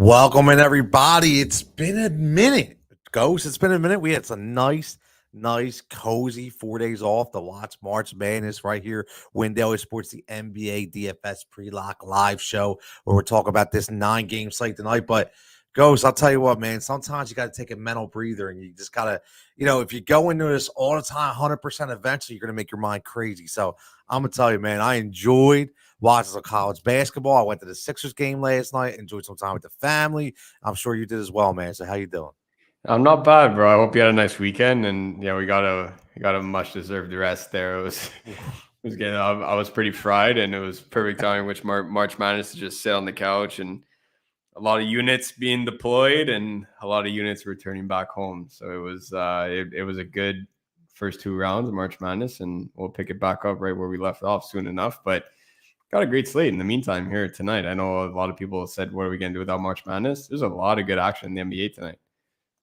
Welcome in, everybody. It's been a minute, Ghost. It's been a minute. We had some nice, cozy 4 days off to watch March Madness right here. Daily Sports, the NBA DFS Pre-Lock live show where we're talking about this 9-game slate tonight. But Ghost, I'll tell you what, man, sometimes you got to take a mental breather and you just got to, if you go into this all the time, 100%, eventually you're going to make your mind crazy. So I'm going to tell you, man, I enjoyed watching some college basketball. I went to the Sixers game last night, enjoyed some time with the family. I'm sure you did as well, man. So how you doing? I'm not bad, bro. I hope you had a nice weekend, and we got a much deserved rest there. I was pretty fried, and it was perfect timing, which March Madness to just sit on the couch and a lot of units being deployed and a lot of units returning back home. So it was a good first 2 rounds of March Madness, and we'll pick it back up right where we left off soon enough. But got a great slate in the meantime here tonight. I know a lot of people have said, what are we going to do without March Madness? There's a lot of good action in the NBA tonight.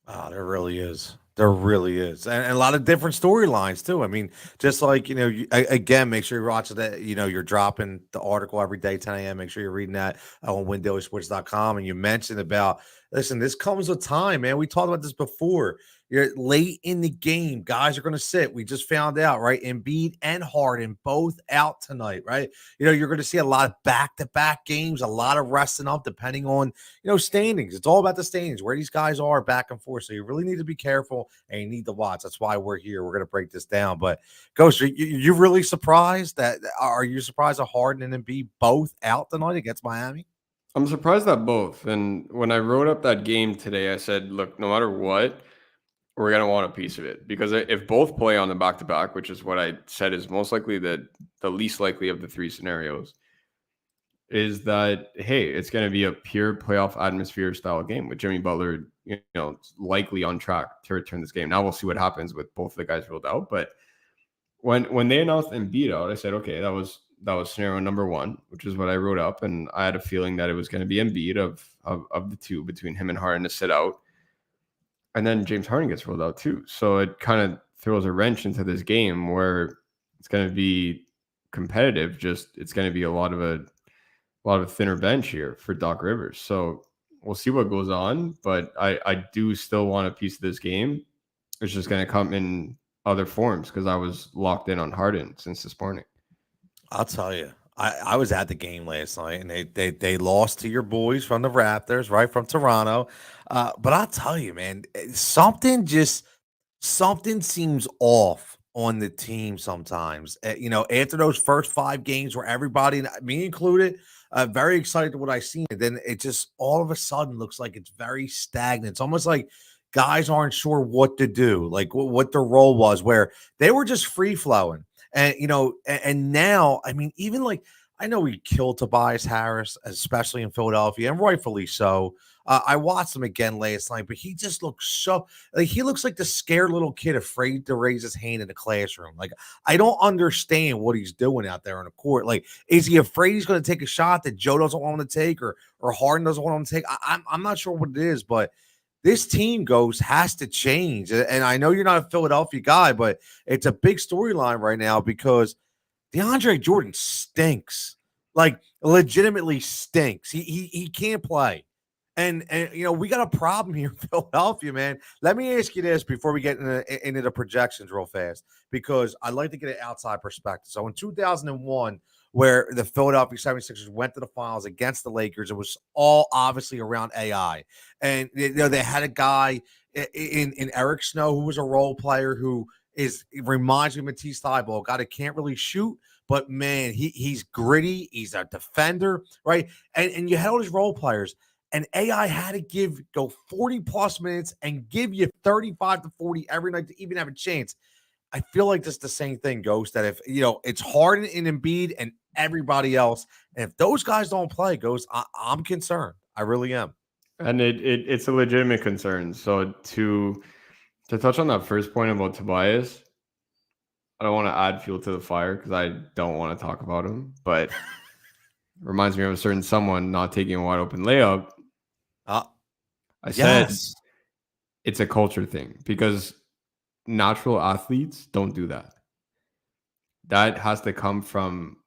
Oh, there really is. There really is. And a lot of different storylines, too. I mean, just like, again, make sure you're watching that. You're dropping the article every day, 10 a.m. Make sure you're reading that on windailysports.com. And you mentioned about, listen, this comes with time, man. We talked about this before. You're late in the game. Guys are going to sit. We just found out, right? Embiid and Harden both out tonight, right? You're going to see a lot of back-to-back games, a lot of resting up depending on, standings. It's all about the standings, where these guys are back and forth. So you really need to be careful and you need to watch. That's why we're here. We're going to break this down. But, Ghost, you really surprised that? Are you surprised that Harden and Embiid both out tonight against Miami? I'm surprised at both. And when I wrote up that game today, I said, look, no matter what, we're going to want a piece of it, because if both play on the back-to-back, which is what I said is most likely the least likely of the 3 scenarios, is that, hey, it's going to be a pure playoff atmosphere style game with Jimmy Butler, likely on track to return this game. Now we'll see what happens with both of the guys ruled out. But when they announced Embiid out, I said, okay, that was scenario number 1, which is what I wrote up. And I had a feeling that it was going to be Embiid of the 2 between him and Harden to sit out. And then James Harden gets rolled out too. So it kind of throws a wrench into this game where it's going to be competitive. Just it's going to be a lot of a thinner bench here for Doc Rivers. So we'll see what goes on. But I do still want a piece of this game. It's just going to come in other forms because I was locked in on Harden since this morning. I'll tell you. I was at the game last night, and they lost to your boys from the Raptors, right, from Toronto. But I'll tell you, man, something seems off on the team sometimes. After those first 5 games where everybody, me included, very excited to what I seen, and then it just all of a sudden looks like it's very stagnant. It's almost like guys aren't sure what to do, like what their role was, where they were just free flowing. And, and now, I mean, even like, I know we killed Tobias Harris, especially in Philadelphia, and rightfully so. I watched him again last night, but he just looks so, like, he looks like the scared little kid afraid to raise his hand in the classroom. Like, I don't understand what he's doing out there on the court. Like, is he afraid he's going to take a shot that Joe doesn't want him to take, or Harden doesn't want him to take? I'm not sure what it is, but this team has to change. And I know you're not a Philadelphia guy, but it's a big storyline right now because DeAndre Jordan stinks, like legitimately stinks. He can't play. And we got a problem here in Philadelphia, man. Let me ask you this before we get into the projections real fast, because I'd like to get an outside perspective. So in 2001, where the Philadelphia 76ers went to the finals against the Lakers, it was all obviously around AI. And they had a guy in Eric Snow who was a role player who reminds me of Matisse Thybulle, a guy that can't really shoot, but man, he's gritty. He's a defender, right? And you had all these role players, and AI had to go 40 plus minutes and give you 35 to 40 every night to even have a chance. I feel like this is the same thing, Ghost, that if, it's Harden and Embiid and everybody else, and if those guys don't play, Ghost, I'm concerned. I really am. And it's a legitimate concern. So to touch on that first point about Tobias, I don't want to add fuel to the fire because I don't want to talk about him, but reminds me of a certain someone not taking a wide open layup. I said it's a culture thing because natural athletes don't do that. That has to come from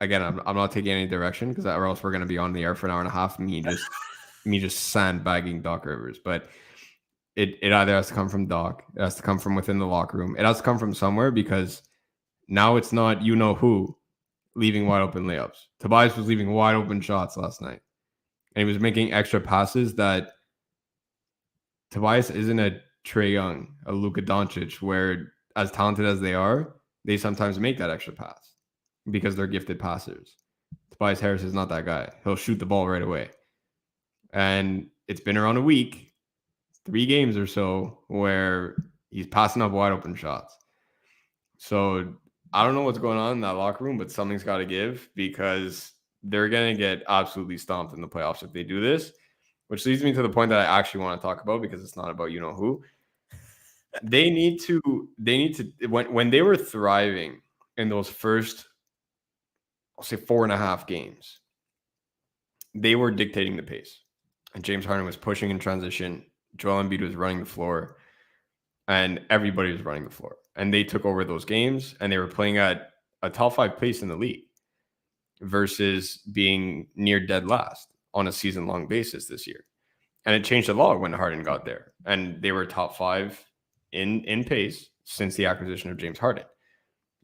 again, I'm not taking any direction because or else we're going to be on the air for an hour and a half. Me just sandbagging Doc Rivers, but it either has to come from Doc, it has to come from within the locker room, it has to come from somewhere because now it's not you know who leaving wide open layups. Tobias was leaving wide open shots last night, and he was making extra passes that Tobias isn't a Trae Young, a Luka Doncic, where as talented as they are, they sometimes make that extra pass because they're gifted passers. Tobias Harris is not that guy. He'll shoot the ball right away. And it's been around a week, 3 games or so, where he's passing up wide open shots. So I don't know what's going on in that locker room, but something's got to give because they're going to get absolutely stomped in the playoffs if they do this, which leads me to the point that I actually want to talk about because it's not about you know who. They need to when they were thriving in those first, I'll say 4.5 games, they were dictating the pace. And James Harden was pushing in transition. Joel Embiid was running the floor. And everybody was running the floor. And they took over those games. And they were playing at a top 5 pace in the league versus being near dead last on a season-long basis this year. And it changed a lot when Harden got there. And they were top 5 in pace since the acquisition of James Harden.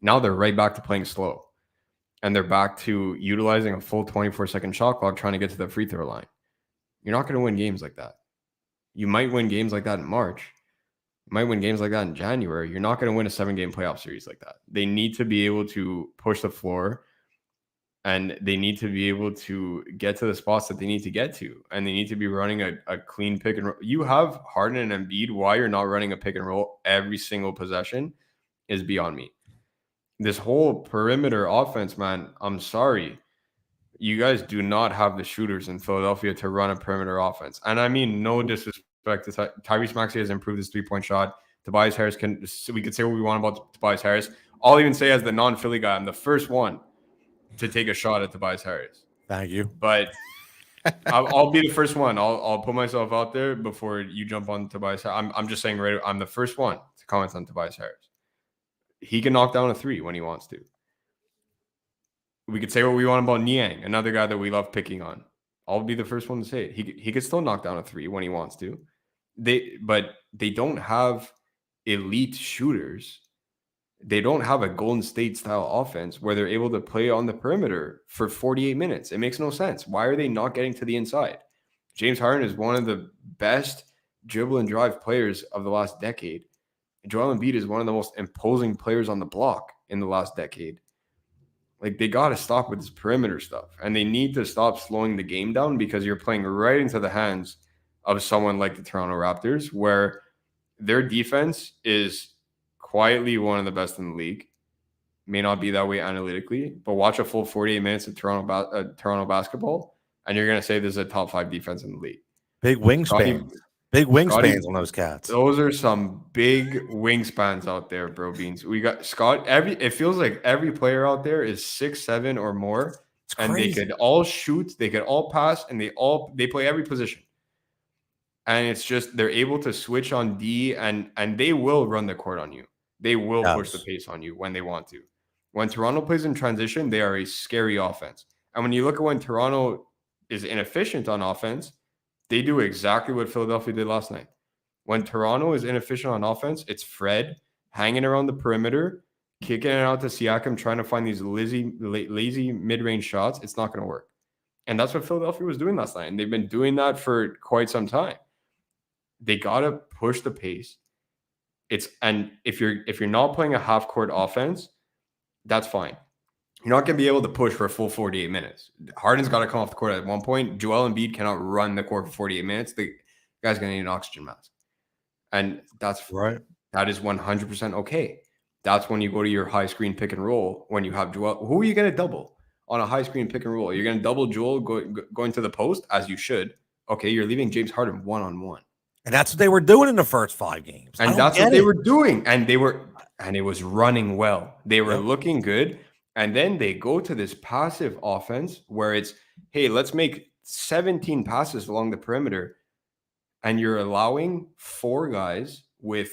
Now they're right back to playing slow. And they're back to utilizing a full 24-second shot clock trying to get to the free throw line. You're not going to win games like that. You might win games like that in March. You might win games like that in January. You're not going to win a 7-game playoff series like that. They need to be able to push the floor, and they need to be able to get to the spots that they need to get to, and they need to be running a clean pick and roll. You have Harden and Embiid. Why you're not running a pick and roll every single possession is beyond me. This whole perimeter offense, man, I'm sorry. You guys do not have the shooters in Philadelphia to run a perimeter offense. And I mean, no disrespect to Tyrese Maxey has improved his 3-point shot. Tobias Harris we could say what we want about Tobias Harris. I'll even say as the non-Philly guy, I'm the first one to take a shot at Tobias Harris. Thank you. But I'll be the first one. I'll put myself out there before you jump on Tobias Harris. I'm just saying I'm the first one to comment on Tobias Harris. He can knock down a 3 when he wants to. We could say what we want about Niang, another guy that we love picking on. I'll be the first one to say it. He could still knock down a 3 when he wants to. But they don't have elite shooters. They don't have a Golden State style offense where they're able to play on the perimeter for 48 minutes. It makes no sense. Why are they not getting to the inside? James Harden is one of the best dribble and drive players of the last decade. Joel Embiid is one of the most imposing players on the block in the last decade. Like, they got to stop with this perimeter stuff, and they need to stop slowing the game down because you're playing right into the hands of someone like the Toronto Raptors, where their defense is quietly one of the best in the league. May not be that way analytically, but watch a full 48 minutes of Toronto basketball, and you're going to say there's a top 5 defense in the league. Big wingspans. Big wingspans on those cats. Those are some big wingspans out there, bro. Beans. We got Scott. It feels like every player out there is 6'7" or more, and they could all shoot, they could all pass, and they play every position. And it's just they're able to switch on D, and they will run the court on you. They will push the pace on you when they want to. When Toronto plays in transition, they are a scary offense. And when you look at when Toronto is inefficient on offense, they do exactly what Philadelphia did last night. When Toronto is inefficient on offense, it's Fred hanging around the perimeter, kicking it out to Siakam, trying to find these lazy mid-range shots. It's not going to work. And that's what Philadelphia was doing last night. And they've been doing that for quite some time. They got to push the pace. And if you're not playing a half-court offense, that's fine. You're not going to be able to push for a full 48 minutes. Harden's got to come off the court at one point. Joel Embiid cannot run the court for 48 minutes. The guy's going to need an oxygen mask. And that's right. That is 100% okay. That's when you go to your high screen pick and roll when you have Joel. Who are you going to double on a high screen pick and roll? You're going to double Joel going to the post, as you should. Okay, you're leaving James Harden one-on-one. And that's what they were doing in the first 5 games. And that's what they were doing. And it was running well. They were looking good. And then they go to this passive offense where it's, hey, let's make 17 passes along the perimeter. And you're allowing 4 guys with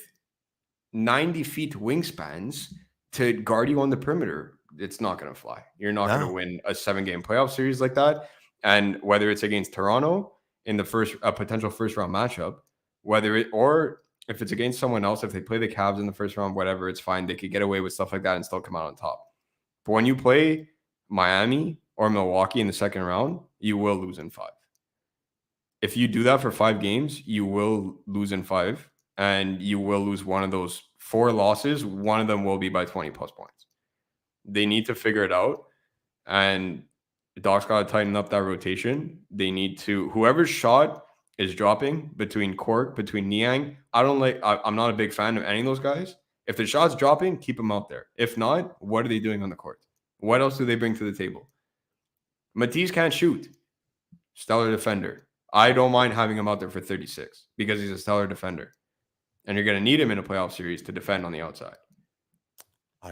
90 feet wingspans to guard you on the perimeter. it's not going to fly. You're not going to No. win a 7-game playoff series like that. And whether it's against Toronto in a potential first round matchup, or if it's against someone else, if they play the Cavs in the first round, whatever, it's fine. They could get away with stuff like that and still come out on top. But when you play Miami or Milwaukee in the second round, you will lose in 5. If you do that for 5 games, you will lose in 5, and you will lose one of those 4 losses. One of them will be by 20 plus points. They need to figure it out, and the Docs got to tighten up that rotation. They need to, whoever's shot is dropping between Cork, between Niang. I'm not a big fan of any of those guys. If the shot's dropping, keep them out there. If not, what are they doing on the court? What else do they bring to the table? Matisse can't shoot. Stellar defender. I don't mind having him out there for 36 because he's a stellar defender. And you're going to need him in a playoff series to defend on the outside.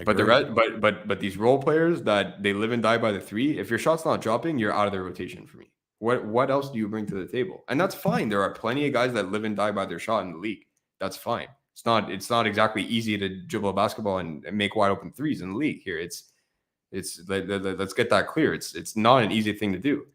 But but these role players that they live and die by the 3, if your shot's not dropping, you're out of their rotation for me. What else do you bring to the table? And that's fine. There are plenty of guys that live and die by their shot in the league. That's fine. It's not exactly easy to dribble a basketball and make wide open threes in the league here. Let's get that clear. It's not an easy thing to do.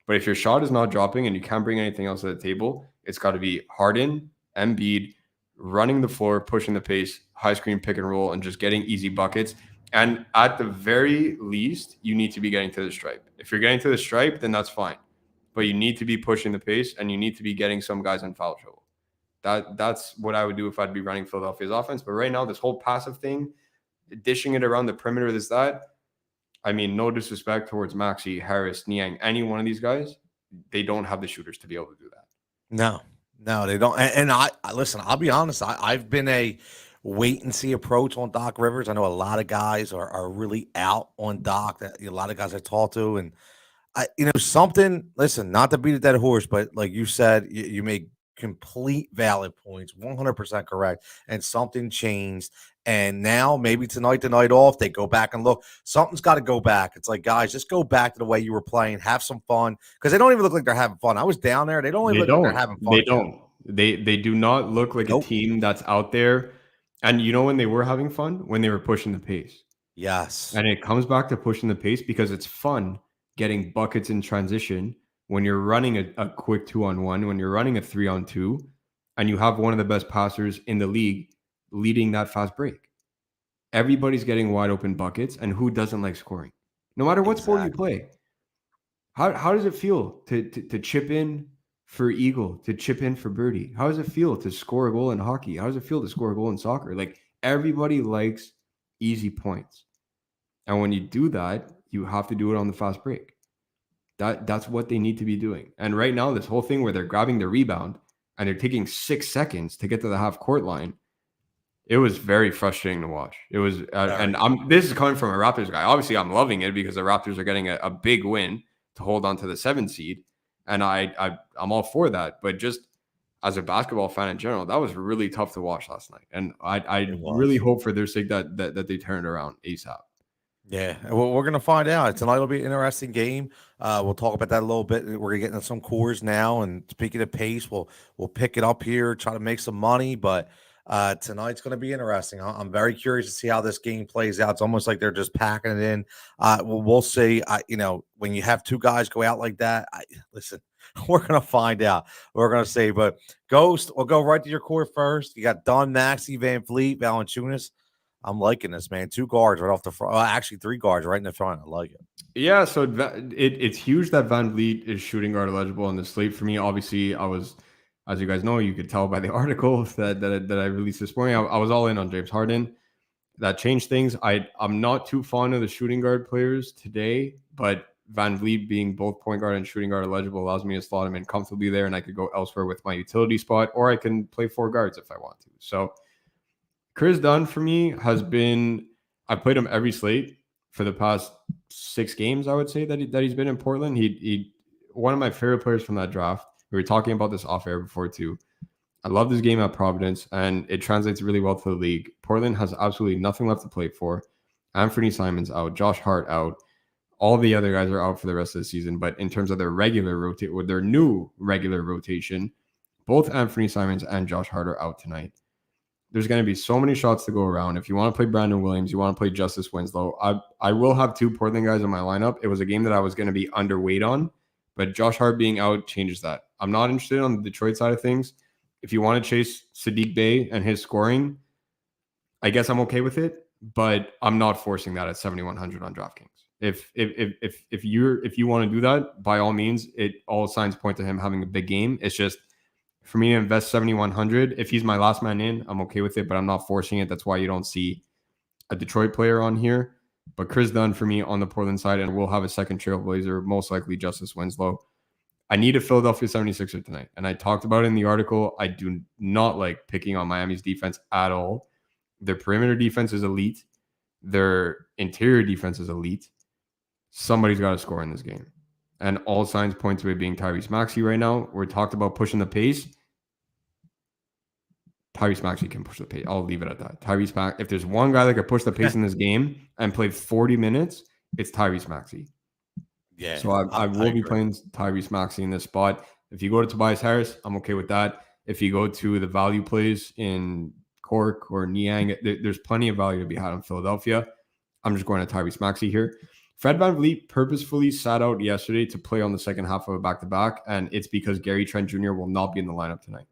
But if your shot is not dropping and you can't bring anything else to the table, it's got to be Harden, Embiid, running the floor, pushing the pace, high screen pick and roll, and just getting easy buckets. And at the very least, you need to be getting to the stripe. If you're getting to the stripe, then that's fine. But you need to be pushing the pace, and you need to be getting some guys in foul trouble. That's what I would do if I'd be running Philadelphia's offense. But right now, this whole passive thing, dishing it around the perimeter, I mean, no disrespect towards Maxey, Harris, Niang, any one of these guys, they don't have the shooters to be able to do that. No, they don't. And I listen, I'll be honest. I've been a wait and see approach on Doc Rivers. I know a lot of guys are really out on Doc. A lot of guys I talk to, and listen, not to beat a dead horse, but like you said, you make complete valid points, 100% correct. And something changed. And now maybe tonight, the night off, they go back and look. Something's got to go back. It's like, guys, just go back to the way you were playing. Have some fun. Because they don't even look like they're having fun. I was down there. They don't even look like they're having fun. They don't. They do not look like a team that's out there. And you know when they were having fun? When they were pushing the pace. Yes. And it comes back to pushing the pace because it's fun getting buckets in transition when you're running a quick 2-on-1, when you're running a 3-on-2, and you have one of the best passers in the league leading that fast break. Everybody's getting wide open buckets, and who doesn't like scoring? No matter what sport you play. How does it feel to chip in for eagle, to chip in for birdie? How does it feel to score a goal in hockey? How does it feel to score a goal in soccer? Like, everybody likes easy points. And when you do that, you have to do it on the fast break. That's what they need to be doing. And right now, this whole thing where they're grabbing the rebound and they're taking 6 seconds to get to the half court line, it was very frustrating to watch. It was, this is coming from a Raptors guy. Obviously, I'm loving it because the Raptors are getting a big win to hold on to the 7 seed, and I'm all for that. But just as a basketball fan in general, that was really tough to watch last night, and I really hope for their sake that they turn it around ASAP. Yeah, well, we're gonna find out. Tonight will be an interesting game. We'll talk about that a little bit. We're gonna get into some cores now, and speaking of pace, we'll pick it up here, try to make some money. But tonight's gonna be interesting. I'm very curious to see how this game plays out. It's almost like they're just packing it in. We'll see. When you have 2 guys go out like that, listen, we're gonna find out. We're gonna see. But Ghost, we'll go right to your core first. You got Dunn, Maxey, VanVleet, Valanciunas. I'm liking this, man. 2 guards right off the front. Well, actually, 3 guards right in the front. I like it. Yeah, so it's huge that VanVleet is shooting guard eligible on the slate for me. Obviously, I was, as you guys know, you could tell by the article that I released this morning. I was all in on James Harden. That changed things. I'm not too fond of the shooting guard players today, but VanVleet being both point guard and shooting guard eligible allows me to slot him in comfortably there, and I could go elsewhere with my utility spot, or I can play 4 guards if I want to. So Chris Dunn for me has been, I've played him every slate for the past 6 games, I would say, that he's been in Portland. He one of my favorite players from that draft. We were talking about this off air before too. I love this game at Providence, and it translates really well to the league. Portland has absolutely nothing left to play for. Anthony Simons out, Josh Hart out. All the other guys are out for the rest of the season. But in terms of their their new regular rotation, both Anthony Simons and Josh Hart are out tonight. there's going to be so many shots to go around. If you want to play Brandon Williams, you want to play Justice Winslow, I will have 2 Portland guys in my lineup. It was a game that I was going to be underweight on, but Josh Hart being out changes that. I'm not interested on the Detroit side of things. If you want to chase Sadiq Bey and his scoring, I guess I'm okay with it, but I'm not forcing that at 7,100 on DraftKings. If you want to do that, by all means, all signs point to him having a big game. It's just for me to invest 7,100. If he's my last man in, I'm okay with it, but I'm not forcing it. That's why you don't see a Detroit player on here. But Chris Dunn for me on the Portland side, and we'll have a second Trailblazer, most likely Justice Winslow. I need a Philadelphia 76er tonight. And I talked about it in the article. I do not like picking on Miami's defense at all. Their perimeter defense is elite. Their interior defense is elite. Somebody's got to score in this game. And all signs point to it being Tyrese Maxey right now. We're talked about pushing the pace. Tyrese Maxey can push the pace. I'll leave it at that. If there's one guy that could push the pace in this game and play 40 minutes, it's Tyrese Maxey. Yeah. So I will be playing Tyrese Maxey in this spot. If you go to Tobias Harris, I'm okay with that. If you go to the value plays in Cork or Niang, there's plenty of value to be had in Philadelphia. I'm just going to Tyrese Maxey here. Fred VanVleet purposefully sat out yesterday to play on the second half of a back-to-back, and it's because Gary Trent Jr. will not be in the lineup tonight.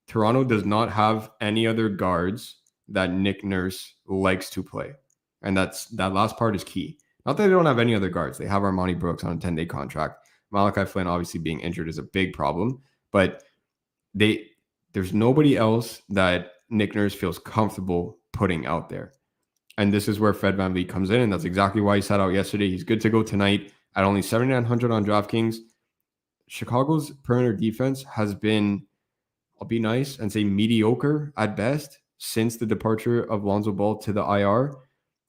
Toronto does not have any other guards that Nick Nurse likes to play, and that last part is key. Not that they don't have any other guards. They have Armani Brooks on a 10-day contract. Malachi Flynn obviously being injured is a big problem, but there's nobody else that Nick Nurse feels comfortable putting out there. And this is where Fred VanVleet comes in, and that's exactly why he sat out yesterday. He's good to go tonight at only 7,900 on DraftKings. Chicago's perimeter defense has been, I'll be nice and say mediocre at best since the departure of Lonzo Ball to the IR,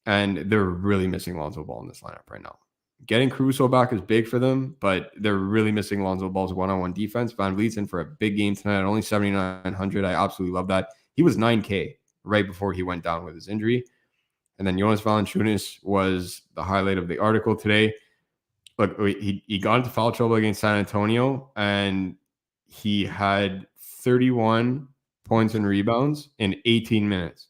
and they're really missing Lonzo Ball in this lineup right now. Getting Caruso back is big for them, but they're really missing Lonzo Ball's one-on-one defense. VanVleet's in for a big game tonight at only 7,900. I absolutely love that. He was 9K right before he went down with his injury. And then Jonas Valanciunas was the highlight of the article today. Look, he got into foul trouble against San Antonio, and he had 31 points and rebounds in 18 minutes.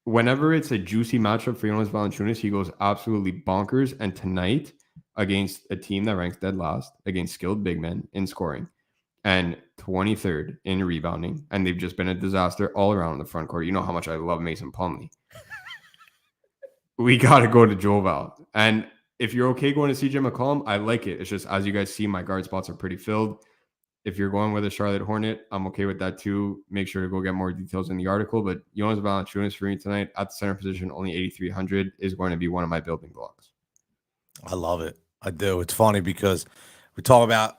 Whenever it's a juicy matchup for Jonas Valanciunas, he goes absolutely bonkers. And tonight, against a team that ranks dead last, against skilled big men in scoring, and 23rd in rebounding, and they've just been a disaster all around in the front court. You know how much I love Mason Plumlee. We got to go to Joel Val. And if you're okay going to CJ McCollum, I like it. It's just, as you guys see, my guard spots are pretty filled. If you're going with a Charlotte Hornet, I'm okay with that too. Make sure to go get more details in the article. But Jonas Valanciunas for me tonight at the center position, only 8,300, is going to be one of my building blocks. I love it. I do. It's funny because we talk about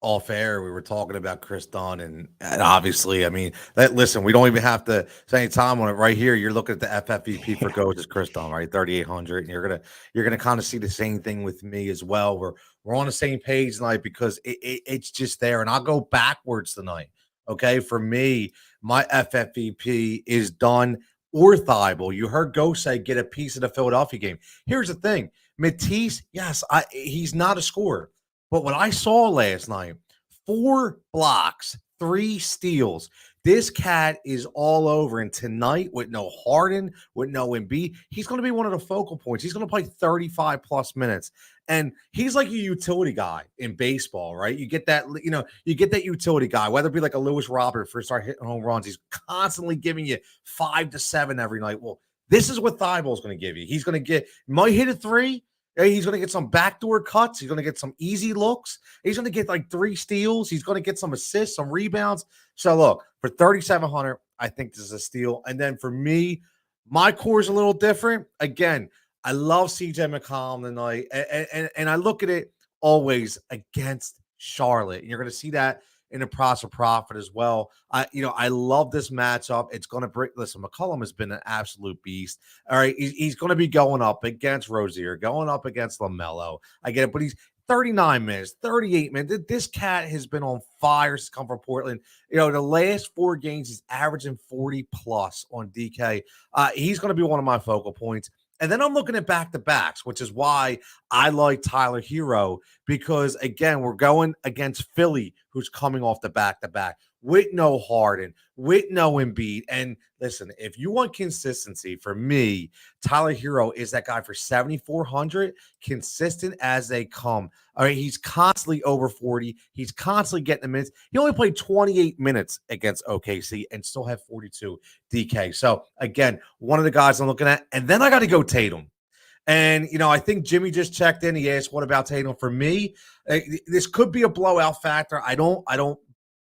off air. We were talking about Chris Dunn, and obviously, I mean, listen, we don't even have to spend any time on it right here. You're looking at the FFVP for coaches, Chris Dunn, right? 3,800. And you're gonna kind of see the same thing with me as well. We're on the same page tonight because it's just there. And I'll go backwards tonight. Okay. For me, my FFVP is Dunn or Thibault. You heard Go say get a piece of the Philadelphia game. Here's the thing. Matisse, yes, he's not a scorer. But what I saw last night, 4 blocks, 3 steals. This cat is all over. And tonight, with no Harden, with no Embiid, he's going to be one of the focal points. He's going to play 35 plus minutes. And he's like a utility guy in baseball, right? You get that, you get that utility guy, whether it be like a Lewis Robert for start hitting home runs. He's constantly giving you 5 to 7 every night. Well, this is what Thibault's going to give you. He's going to might hit a 3. He's going to get some backdoor cuts. He's going to get some easy looks. He's going to get like 3 steals. He's going to get some assists, some rebounds. So look, for 3,700, I think this is a steal. And then for me, my core is a little different. Again, I love CJ McCollum tonight. And I look at it always against Charlotte. And you're going to see that in the Prosper Profit as well. I love this matchup. It's going to bring, listen, McCollum has been an absolute beast. All right. He's going to be going up against Rozier, going up against LaMelo. I get it, but he's 39 minutes, 38 minutes. This cat has been on fire since come from Portland. The last 4 games, he's averaging 40 plus on DK. He's going to be one of my focal points. And then I'm looking at back-to-backs, which is why I like Tyler Hero, because, again, we're going against Philly, who's coming off the back-to-back. with no Harden, with no Embiid. And listen, if you want consistency, for me, Tyler Hero is that guy for 7,400, consistent as they come. All right, he's constantly over 40. He's constantly getting the minutes. He only played 28 minutes against OKC and still had 42 DK. So again, one of the guys I'm looking at. And then I got to go Tatum. And, I think Jimmy just checked in. He asked, what about Tatum? For me, this could be a blowout factor. I don't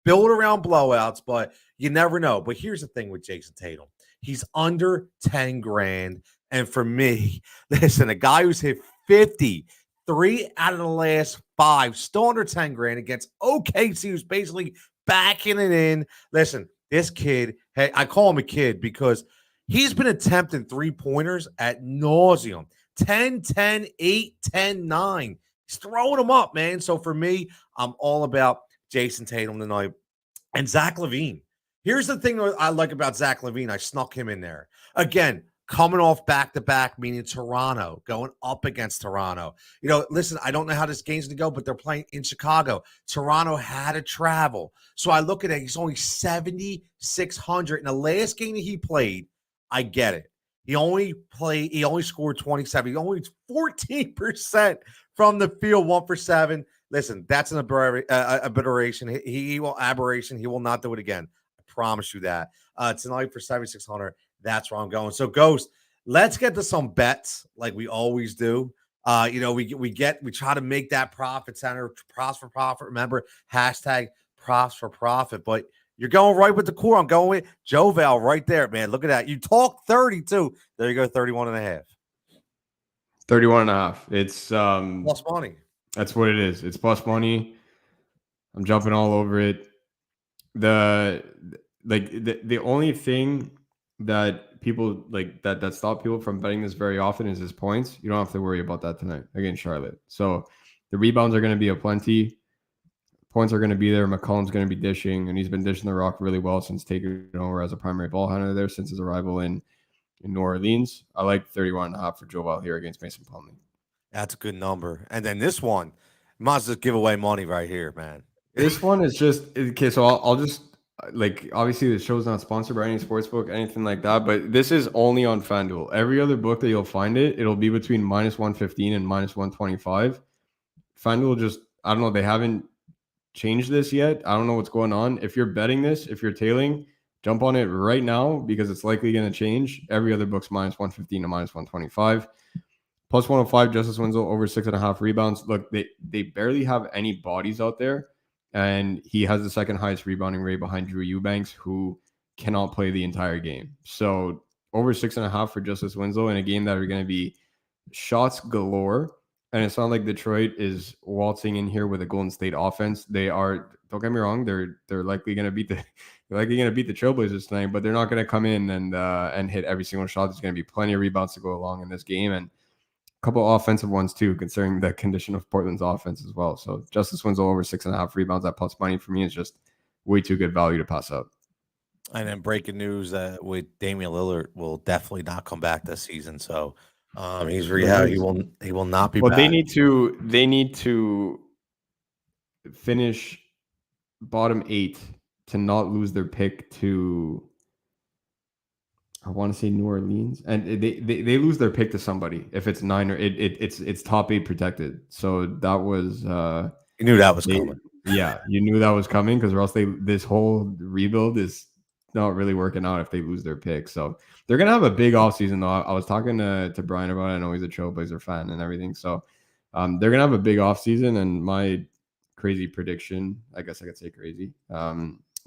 build around blowouts, but you never know. But here's the thing with Jason Tatum. He's under 10 grand. And for me, listen, a guy who's hit 50, 3 out of the last 5, still under 10 grand against OKC, who's basically backing it in. Listen, this kid, hey, I call him a kid because he's been attempting 3-pointers at nauseum. 10, 10, 8, 10, 9. He's throwing them up, man. So for me, I'm all about Jason Tatum tonight. And Zach LaVine. Here's the thing I like about Zach LaVine. I snuck him in there. Again, coming off back-to-back, meaning Toronto, going up against Toronto. Listen, I don't know how this game's going to go, but they're playing in Chicago. Toronto had to travel. So I look at it. He's only 7,600. In the last game that he played, I get it. He only scored 27. He only 14% from the field, 1 for 7. Listen, that's an aberration. He will aberration. He will not do it again. I promise you that. Tonight for 7,600. That's where I'm going. So Ghost, let's get to some bets like we always do. We try to make that profit center, props for profit. Remember, hashtag props for profit, but you're going right with the core. I'm going with Joe Val right there, man. Look at that. You talk 32. There you go, 31.5. 31.5. It's plus money. That's what it is. It's plus money. I'm jumping all over it. The only thing that people that stop people from betting this very often is his points. You don't have to worry about that tonight against Charlotte. So the rebounds are going to be aplenty. Points are going to be there. McCollum's going to be dishing, and he's been dishing the rock really well since taking over as a primary ball handler there since his arrival in New Orleans. I like 31.5 for Joe Val here against Mason Plumlee. That's a good number. And then this one, might as well give away money right here, man. This one is just okay. So I'll just obviously the show's not sponsored by any sportsbook, anything like that, but this is only on FanDuel. Every other book that you'll find it'll be between -115 and -125. FanDuel just, I don't know, they haven't changed this yet. I don't know what's going on. If you're betting this, if you're tailing, jump on it right now because it's likely going to change. Every other book's -115 to -125. Plus 105, Justice Winslow over 6.5 rebounds. Look, they barely have any bodies out there, and he has the second highest rebounding rate behind Drew Eubanks, who cannot play the entire game. So over 6.5 for Justice Winslow in a game that are going to be shots galore. And it's not like Detroit is waltzing in here with a Golden State offense. They are, don't get me wrong, they're likely going to beat the Trailblazers tonight, but they're not going to come in and hit every single shot. There's going to be plenty of rebounds to go along in this game, and a couple of offensive ones too, considering the condition of Portland's offense as well. So Justice Winslow over 6.5 rebounds at plus money for me is just way too good value to pass up. And then breaking news with Damian Lillard will definitely not come back this season. So he's rehab. He will not be back. They need to finish bottom 8 to not lose their pick to, I want to say New Orleans, and they lose their pick to somebody if it's 9 or it's top 8 protected. So that was you knew that was coming. Yeah, you knew that was coming because or else this whole rebuild is not really working out if they lose their pick. So they're gonna have a big offseason though. I was talking to Brian about it. I know he's a Trailblazer fan and everything. So they're gonna have a big offseason, and my crazy prediction, I guess I could say crazy.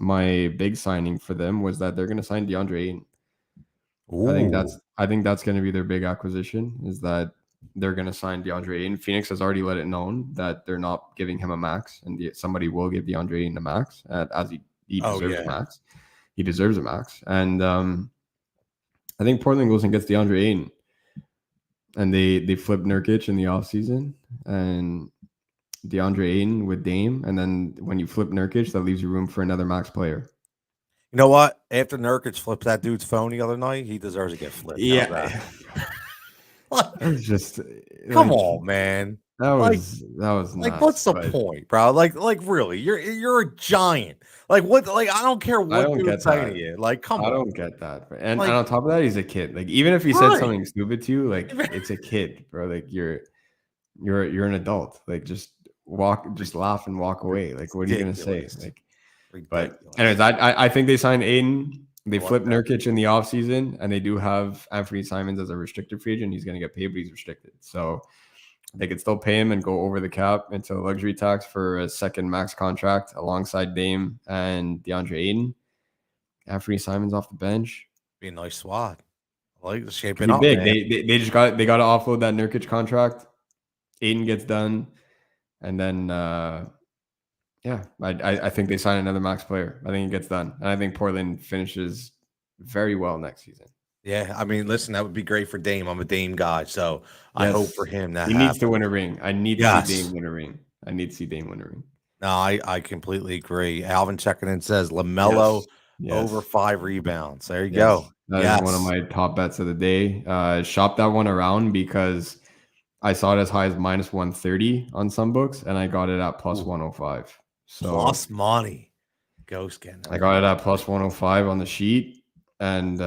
My big signing for them was that they're gonna sign DeAndre Ayton. Ooh. I think that's going to be their big acquisition, is that they're going to sign DeAndre Ayton. Phoenix has already let it known that they're not giving him a max, and somebody will give DeAndre Ayton a max, as he deserves a max. He deserves a max, and I think Portland goes and gets DeAndre Ayton, and they flip Nurkic in the offseason, and DeAndre Ayton with Dame, and then when you flip Nurkic, that leaves you room for another max player. You know what? After Nurkic flipped that dude's phone the other night, he deserves to get flipped. Yeah. It's just come on, man. That Like, was what's nuts. the But point, bro? Like, really, you're a giant. Like, what? Like, I don't care I what don't dude's get saying to that. you. Like, come I on. don't get that. And Like, on top of that, he's a kid. Like even if he said right. something stupid to you, like it's a kid, bro. Like you're an adult. Like just laugh and walk away. Like what are you gonna say? Ridiculous. Like, but anyways, Ridiculous. I think they signed Aiden. They I like flipped that. Nurkic in the offseason, and they do have Anthony Simons as a restricted free agent. He's gonna get paid, but he's restricted. So they could still pay him and go over the cap into luxury tax for a second max contract alongside Dame and DeAndre Aiden. Anthony Simons off the bench. Be a nice swat. I like the Could shaping be up, big. man. They just got to offload that Nurkic contract. Aiden gets done, and then yeah, I think they sign another max player. I think it gets done, and I think Portland finishes very well next season. Yeah, I mean, listen, that would be great for Dame. I'm a Dame guy, so I hope Yes, for him that he needs to happens. win a ring. I need to see Dame Yes. win a ring. I need to see Dame win a ring. No, I completely agree. Alvin checking in says LaMelo Yes, over yes, 5 rebounds. There you yes. go. That is one of Yes. my top bets of the day. Shop that one around because I saw it as high as minus 130 on some books, and I got it at plus Ooh, 105. So plus money. Ghost getting I those got it money. at plus 105 on the sheet. And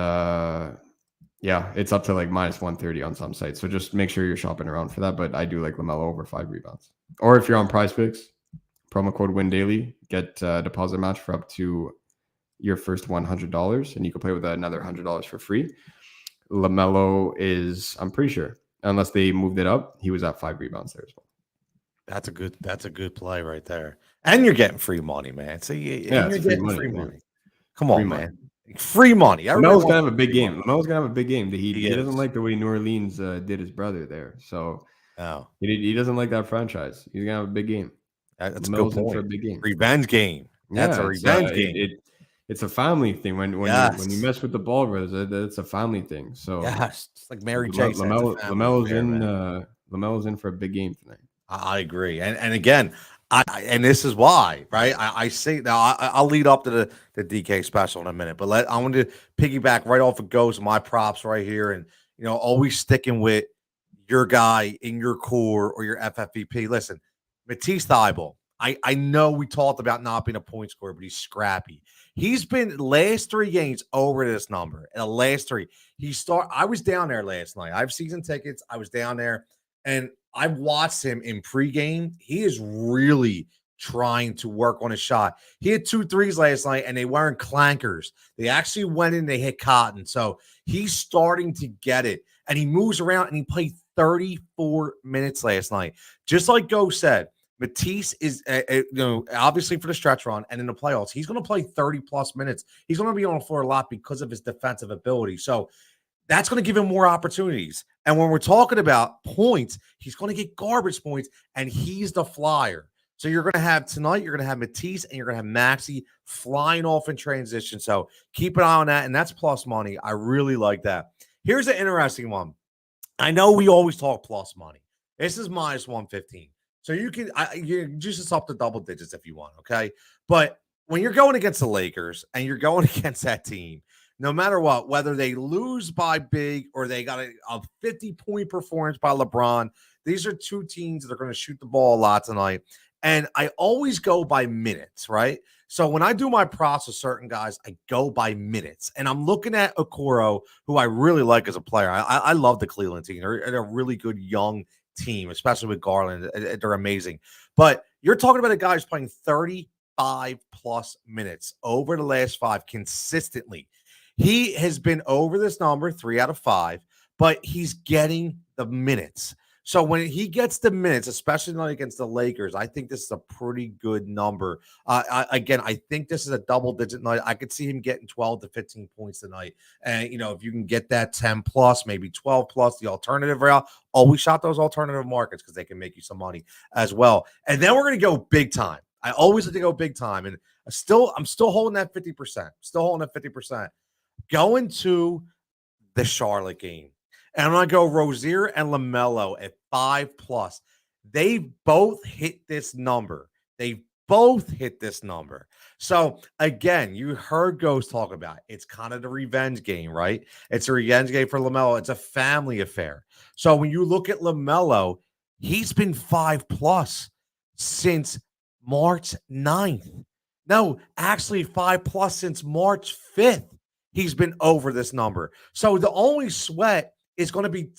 yeah, it's up to like minus 130 on some sites. So just make sure you're shopping around for that. But I do like LaMelo over 5 rebounds. Or if you're on Prize Picks, promo code WinDaily, get deposit match for up to your first $100. And you can play with another $100 for free. LaMelo is, I'm pretty sure, unless they moved it up, he was at 5 rebounds there as well. That's a good play right there. And you're getting free money, man. So Yeah, and you're it's free getting money. free Yeah. money. Come Free on, money. man. Free money. Everybody LaMelo's wants gonna have a big free money. game. LaMelo's gonna have a big game. He He doesn't is. like the way New Orleans did his brother there. So No, he doesn't like that franchise. He's gonna have a big game. that's a good LaMelo's in for a point. big game. Revenge game. That's Yeah, a revenge game. it's a family thing. When you Yes. mess with the Ball brothers, it's a family thing. So Yes. It's like Mary J said. It's a family Lamelo's affair, in man. Lamelo's in for a big game tonight. I agree, and again, and this is why, right? I say now I'll lead up to the DK special in a minute, but I want to piggyback right off of Ghost, my props right here, and always sticking with your guy in your core or your FFVP. Listen, Matisse Thybulle. I know we talked about not being a point scorer, but he's scrappy. He's been last 3 games over this number. And the last 3, I was down there last night. I have season tickets. I was down there, and I've watched him in pregame. He is really trying to work on his shot. He had 2 threes last night, and they weren't clankers. They actually went in, they hit cotton. So he's starting to get it. And he moves around, and he played 34 minutes last night. Just like Go said, Matisse is, obviously for the stretch run and in the playoffs, he's going to play 30-plus minutes. He's going to be on the floor a lot because of his defensive ability. So that's going to give him more opportunities. And when we're talking about points, he's going to get garbage points, and he's the flyer. So you're going to have tonight, you're going to have Matisse, and you're going to have Maxey flying off in transition. So keep an eye on that, and that's plus money. I really like that. Here's an interesting one. I know we always talk plus money. This is minus 115. So you can you juice this up to double digits if you want, okay? But when you're going against the Lakers and you're going against that team, no matter what, whether they lose by big or they got a 50-point performance by LeBron, these are 2 teams that are going to shoot the ball a lot tonight. And I always go by minutes, right? So when I do my props with certain guys, I go by minutes. And I'm looking at Okoro, who I really like as a player. I love the Cleveland team. They're a really good young team, especially with Garland. They're amazing. But you're talking about a guy who's playing 35-plus minutes over the last 5 consistently. He has been over this number 3 out of 5, but he's getting the minutes. So when he gets the minutes, especially not against the Lakers, I think this is a pretty good number. I think this is a double-digit night. I could see him getting 12 to 15 points tonight. And, if you can get that 10-plus, maybe 12-plus, the alternative route, always shop those alternative markets because they can make you some money as well. And then we're going to go big time. I always like to go big time. And I'm still holding that 50%. Still holding that 50%. Going to the Charlotte game. And I'm going to go Rozier and LaMelo at 5+. They both hit this number. So, again, you heard Ghost talk about it. It's kind of the revenge game, right? It's a revenge game for LaMelo. It's a family affair. So, when you look at LaMelo, He's been 5+ since March 9th. No, actually 5+ since March 5th. He's been over this number. So the only sweat is going to be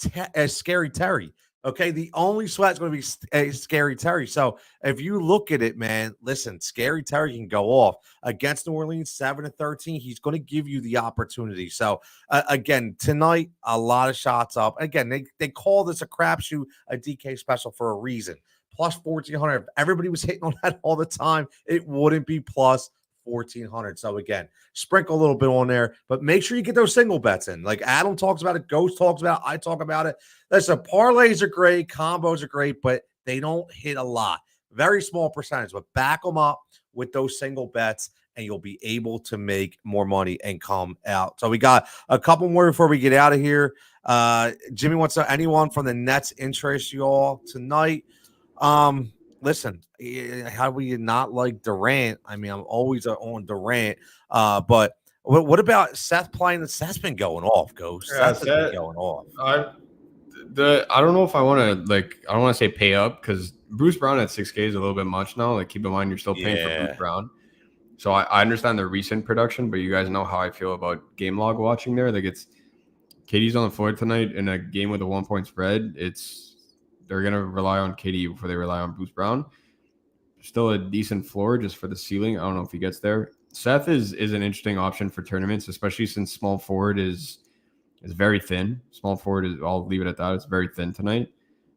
Scary Terry. Okay, the only sweat is going to be Scary Terry. So if you look at it, man, listen, Scary Terry can go off against New Orleans 7-13. He's going to give you the opportunity. So again, tonight, a lot of shots up. Again, they call this a crapshoot, a DK special for a reason. Plus 1,400. If everybody was hitting on that all the time, it wouldn't be plus 1,400. So again, sprinkle a little bit on there, but make sure you get those single bets in. Like Adam talks about it, Ghost talks about it, I talk about it. Listen, parlays are great, combos are great, but they don't hit a lot. Very small percentage, but back them up with those single bets, and you'll be able to make more money and come out. So we got a couple more before we get out of here. Jimmy wants to anyone from the Nets interest you all tonight? Listen, how do we not like Durant? I mean, I'm always on Durant. But what about Seth playing? Seth's been going off, Ghost. Yeah, Seth's been going off. I don't know if I want to I don't want to say pay up, because Bruce Brown at 6K is a little bit much now. Like, keep in mind, you're still paying for Bruce Brown. So I understand the recent production, but you guys know how I feel about game log watching there. Like, it's KD's on the floor tonight in a game with a 1-point spread. They're going to rely on KD before they rely on Bruce Brown. Still a decent floor just for the ceiling. I don't know if he gets there. Seth is an interesting option for tournaments, especially since small forward is very thin. Small forward is, I'll leave it at that. It's very thin tonight.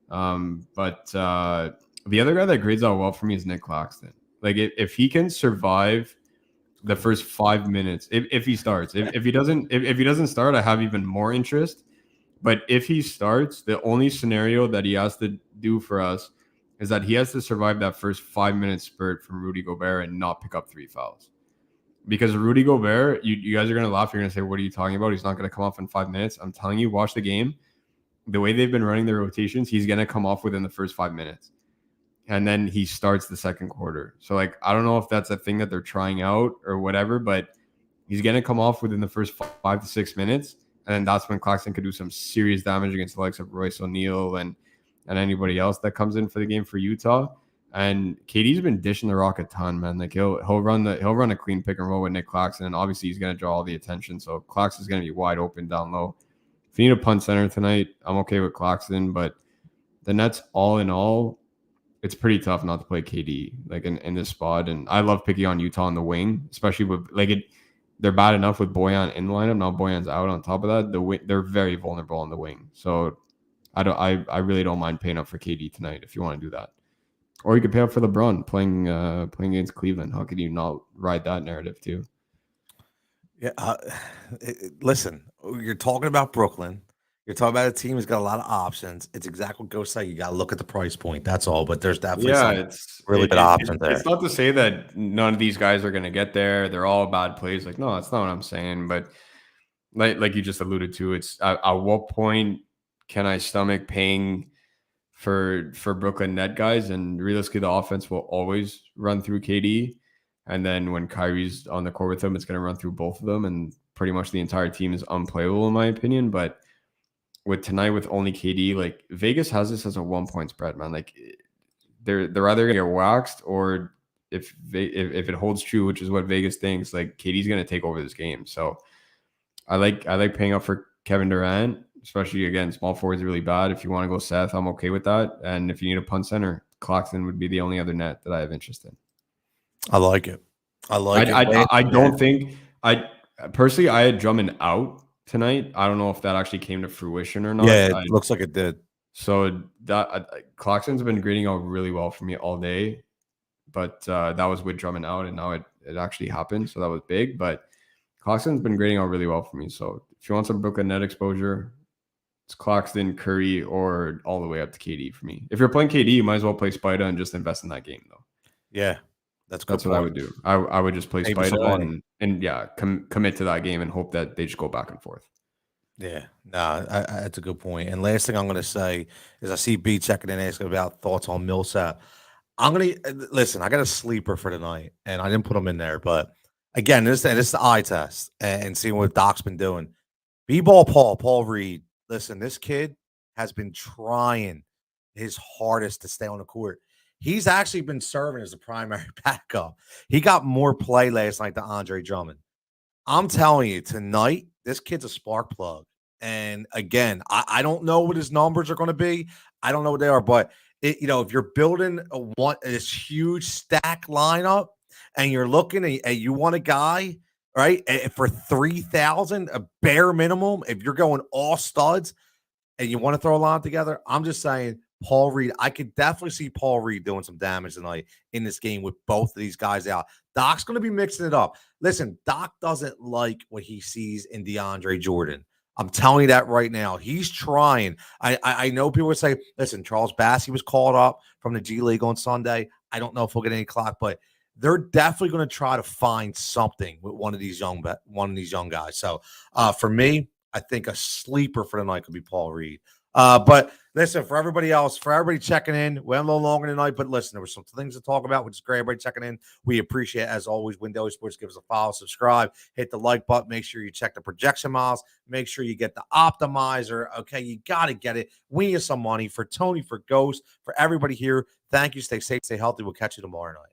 But the other guy that grades out well for me is Nick Claxton. Like, if he can survive the first 5 minutes, if he starts, if he doesn't start, I have even more interest. But if he starts, the only scenario that he has to do for us is that he has to survive that first 5-minute spurt from Rudy Gobert and not pick up 3 fouls. Because Rudy Gobert, you guys are going to laugh. You're going to say, what are you talking about? He's not going to come off in 5 minutes. I'm telling you, watch the game. The way they've been running their rotations, he's going to come off within the first 5 minutes. And then he starts the second quarter. So, like, I don't know if that's a thing that they're trying out or whatever, but he's going to come off within the first 5 to 6 minutes. And then that's when Claxton could do some serious damage against the likes of Royce O'Neal and anybody else that comes in for the game for Utah. And KD's been dishing the rock a ton, man. Like, he'll run a clean pick and roll with Nick Claxton, and obviously he's going to draw all the attention. So Claxton's going to be wide open down low. If you need a punt center tonight, I'm okay with Claxton, but the Nets, all in all, it's pretty tough not to play KD like in this spot. And I love picking on Utah on the wing, especially with they're bad enough with Bojan in the lineup. Now Bojan's out on top of that. They're very vulnerable on the wing. So I really don't mind paying up for KD tonight if you want to do that. Or you could pay up for LeBron playing against Cleveland. How could you not ride that narrative too? Yeah, listen, you're talking about Brooklyn. You're talking about a team who's got a lot of options. It's exactly what Ghost said. You got to look at the price point. That's all. But there's definitely it's really good options there. It's not to say that none of these guys are going to get there. They're all bad plays. Like, no, that's not what I'm saying. But like you just alluded to, it's at what point can I stomach paying for Brooklyn net guys? And realistically, the offense will always run through KD. And then when Kyrie's on the court with them, it's going to run through both of them. And pretty much the entire team is unplayable, in my opinion. But with tonight, with only KD, like, Vegas has this as a 1-point spread, man. Like, they're either gonna get waxed, or if it holds true, which is what Vegas thinks, like, KD's gonna take over this game. So I like paying up for Kevin Durant, especially, again, small forward is really bad. If you want to go Seth, I'm okay with that. And if you need a punt center, Claxton would be the only other net that I have interest in. I like it. I don't think personally I had Drummond out tonight. I don't know if that actually came to fruition or not. Yeah, it looks like it did. So that Claxton's been grading out really well for me all day, but that was with Drummond out, and now it actually happened. So that was big. But Claxton's been grading out really well for me. So if you want some Brooklyn net exposure, it's Claxton, Curry, or all the way up to KD for me. If you're playing KD, you might as well play Spida and just invest in that game, though. Yeah. That's what I would do. I would just play Spida and yeah, commit to that game and hope that they just go back and forth. Yeah, no, that's a good point. And last thing I'm going to say is I see B checking in asking about thoughts on Millsap. I'm going to listen. I got a sleeper for tonight, and I didn't put him in there. But again, this is the eye test and seeing what Doc's been doing. B-ball Paul Reed. Listen, this kid has been trying his hardest to stay on the court. He's actually been serving as a primary backup. He got more play last night than Andre Drummond. I'm telling you, tonight, this kid's a spark plug. And again, I don't know what his numbers are going to be. I don't know what they are, but if you're building this huge stack lineup and you're looking at you want a guy, right, for 3,000, a bare minimum, if you're going all studs and you want to throw a line together, I'm just saying Paul Reed. I could definitely see Paul Reed doing some damage tonight in this game with both of these guys out. Doc's going to be mixing it up. Listen, Doc doesn't like what he sees in DeAndre Jordan. I'm telling you that right now. He's trying. I know people would say, listen, Charles Bassey was called up from the G League on Sunday. I don't know if he'll get any clock, but they're definitely going to try to find something with one of these young guys. So for me, I think a sleeper for the night could be Paul Reed. But listen, for everybody else, for everybody checking in, we went a little longer tonight, but listen, there were some things to talk about, which is great. Everybody checking in. We appreciate it. As always, Windows Sports, give us a follow, subscribe, hit the like button. Make sure you check the projection miles. Make sure you get the optimizer. Okay, you got to get it. Win you some money. For Tony, for Ghost, for everybody here, thank you. Stay safe, stay healthy. We'll catch you tomorrow night.